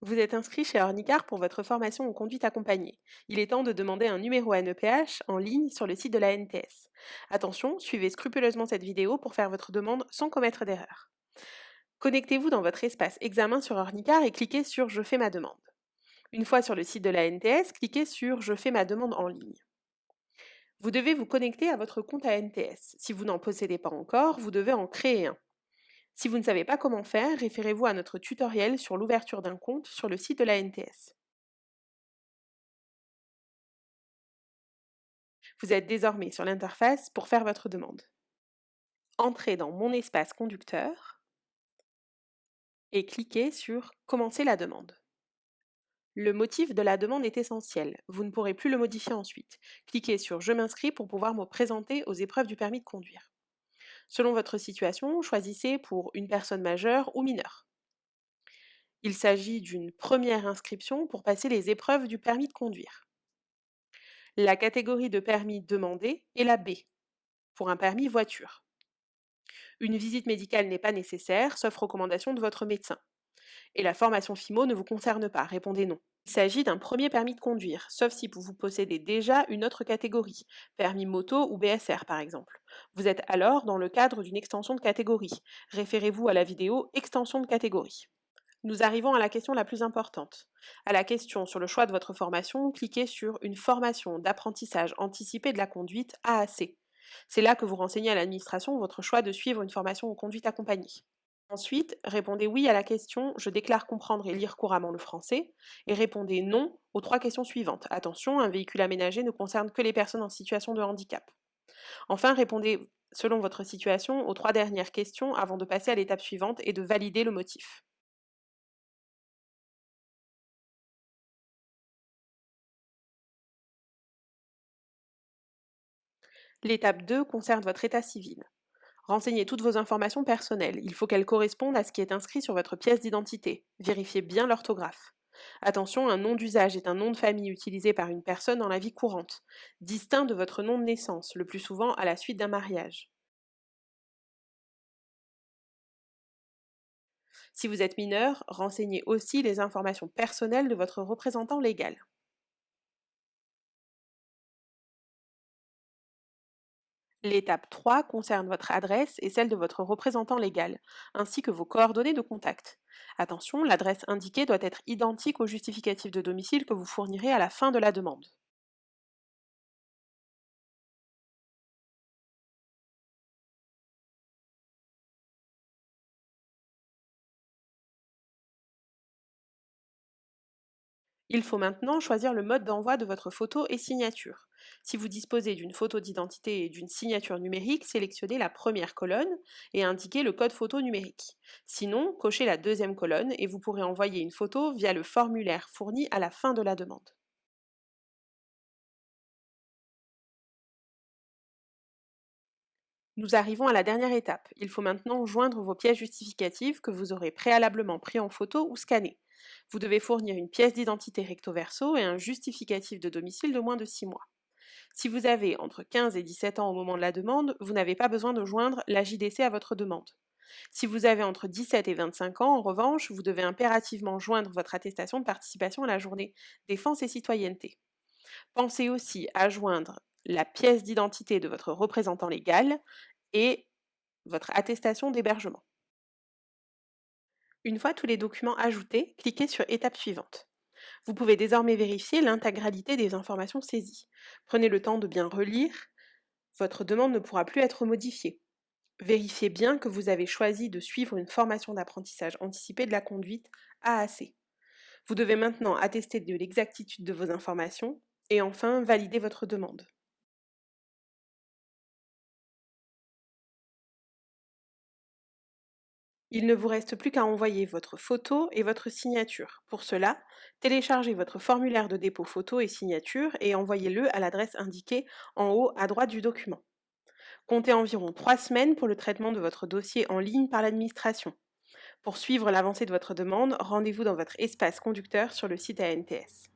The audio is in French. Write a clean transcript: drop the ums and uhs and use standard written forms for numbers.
Vous êtes inscrit chez Ornicar pour votre formation en conduite accompagnée. Il est temps de demander un numéro NEPH en ligne sur le site de la NTS. Attention, suivez scrupuleusement cette vidéo pour faire votre demande sans commettre d'erreur. Connectez-vous dans votre espace examen sur Ornicar et cliquez sur Je fais ma demande. Une fois sur le site de la NTS, cliquez sur Je fais ma demande en ligne. Vous devez vous connecter à votre compte à NTS. Si vous n'en possédez pas encore, vous devez en créer un. Si vous ne savez pas comment faire, référez-vous à notre tutoriel sur l'ouverture d'un compte sur le site de la NTS. Vous êtes désormais sur l'interface pour faire votre demande. Entrez dans Mon espace conducteur et cliquez sur Commencer la demande. Le motif de la demande est essentiel, vous ne pourrez plus le modifier ensuite. Cliquez sur Je m'inscris pour pouvoir me présenter aux épreuves du permis de conduire. Selon votre situation, choisissez pour une personne majeure ou mineure. Il s'agit d'une première inscription pour passer les épreuves du permis de conduire. La catégorie de permis demandée est la B, pour un permis voiture. Une visite médicale n'est pas nécessaire, sauf recommandation de votre médecin. Et la formation FIMO ne vous concerne pas, répondez non. Il s'agit d'un premier permis de conduire, sauf si vous possédez déjà une autre catégorie, permis moto ou BSR par exemple. Vous êtes alors dans le cadre d'une extension de catégorie. Référez-vous à la vidéo Extension de catégorie. Nous arrivons à la question la plus importante. À la question sur le choix de votre formation, cliquez sur Une formation d'apprentissage anticipé de la conduite AAC. C'est là que vous renseignez à l'administration votre choix de suivre une formation en conduite accompagnée. Ensuite, répondez oui à la question Je déclare comprendre et lire couramment le français et répondez non aux trois questions suivantes. Attention, un véhicule aménagé ne concerne que les personnes en situation de handicap. Enfin, répondez selon votre situation aux trois dernières questions avant de passer à l'étape suivante et de valider le motif. L'étape 2 concerne votre état civil. Renseignez toutes vos informations personnelles. Il faut qu'elles correspondent à ce qui est inscrit sur votre pièce d'identité. Vérifiez bien l'orthographe. Attention, un nom d'usage est un nom de famille utilisé par une personne dans la vie courante, distinct de votre nom de naissance, le plus souvent à la suite d'un mariage. Si vous êtes mineur, renseignez aussi les informations personnelles de votre représentant légal. L'étape 3 concerne votre adresse et celle de votre représentant légal, ainsi que vos coordonnées de contact. Attention, l'adresse indiquée doit être identique au justificatif de domicile que vous fournirez à la fin de la demande. Il faut maintenant choisir le mode d'envoi de votre photo et signature. Si vous disposez d'une photo d'identité et d'une signature numérique, sélectionnez la première colonne et indiquez le code photo numérique. Sinon, cochez la deuxième colonne et vous pourrez envoyer une photo via le formulaire fourni à la fin de la demande. Nous arrivons à la dernière étape. Il faut maintenant joindre vos pièces justificatives que vous aurez préalablement pris en photo ou scannées. Vous devez fournir une pièce d'identité recto verso et un justificatif de domicile de moins de 6 mois. Si vous avez entre 15 et 17 ans au moment de la demande, vous n'avez pas besoin de joindre la JDC à votre demande. Si vous avez entre 17 et 25 ans, en revanche, vous devez impérativement joindre votre attestation de participation à la journée défense et citoyenneté. Pensez aussi à joindre la pièce d'identité de votre représentant légal et votre attestation d'hébergement. Une fois tous les documents ajoutés, cliquez sur Étape suivante. Vous pouvez désormais vérifier l'intégralité des informations saisies. Prenez le temps de bien relire, votre demande ne pourra plus être modifiée. Vérifiez bien que vous avez choisi de suivre une formation d'apprentissage anticipé de la conduite AAC. Vous devez maintenant attester de l'exactitude de vos informations et enfin valider votre demande. Il ne vous reste plus qu'à envoyer votre photo et votre signature. Pour cela, téléchargez votre formulaire de dépôt photo et signature et envoyez-le à l'adresse indiquée en haut à droite du document. Comptez environ 3 semaines pour le traitement de votre dossier en ligne par l'administration. Pour suivre l'avancée de votre demande, rendez-vous dans votre espace conducteur sur le site ANTS.